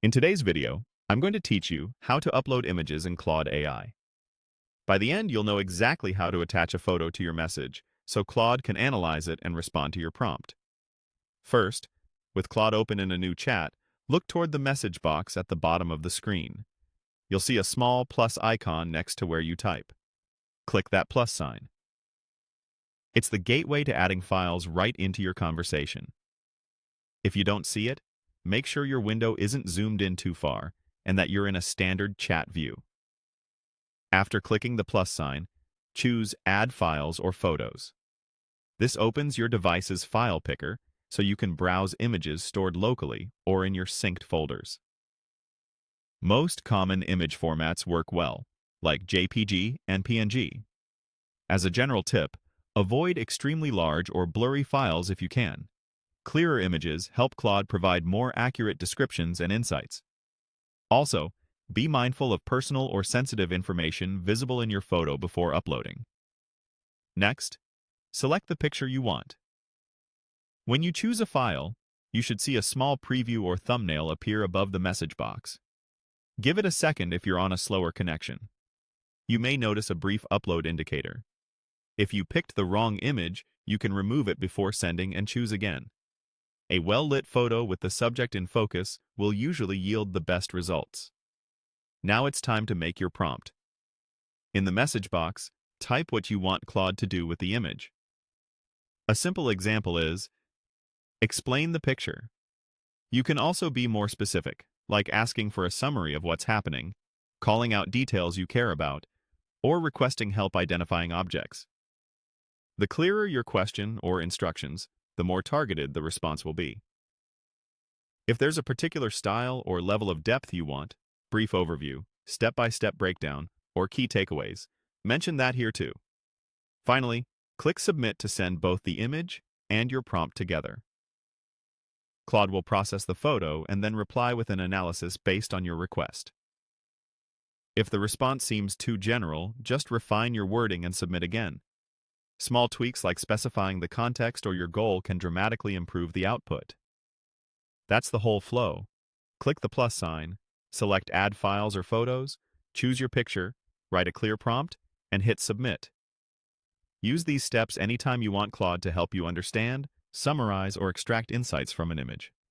In today's video, I'm going to teach you how to upload images in Claude AI. By the end, you'll know exactly how to attach a photo to your message, so Claude can analyze it and respond to your prompt. First, with Claude open in a new chat, look toward the message box at the bottom of the screen. You'll see a small plus icon next to where you type. Click that plus sign. It's the gateway to adding files right into your conversation. If you don't see it, make sure your window isn't zoomed in too far and that you're in a standard chat view. After clicking the plus sign, choose Add Files or Photos. This opens your device's file picker so you can browse images stored locally or in your synced folders. Most common image formats work well, like JPG and PNG. As a general tip, avoid extremely large or blurry files if you can. Clearer images help Claude provide more accurate descriptions and insights. Also, be mindful of personal or sensitive information visible in your photo before uploading. Next, select the picture you want. When you choose a file, you should see a small preview or thumbnail appear above the message box. Give it a second if you're on a slower connection. You may notice a brief upload indicator. If you picked the wrong image, you can remove it before sending and choose again. A well-lit photo with the subject in focus will usually yield the best results. Now it's time to make your prompt. In the message box, type what you want Claude to do with the image. A simple example is, explain the picture. You can also be more specific, like asking for a summary of what's happening, calling out details you care about, or requesting help identifying objects. The clearer your question or instructions, the more targeted the response will be. If there's a particular style or level of depth you want, brief overview, step-by-step breakdown, or key takeaways, mention that here too. Finally, click Submit to send both the image and your prompt together. Claude will process the photo and then reply with an analysis based on your request. If the response seems too general, just refine your wording and submit again. Small tweaks like specifying the context or your goal can dramatically improve the output. That's the whole flow. Click the plus sign, select Add Files or Photos, choose your picture, write a clear prompt, and hit Submit. Use these steps anytime you want Claude to help you understand, summarize, or extract insights from an image.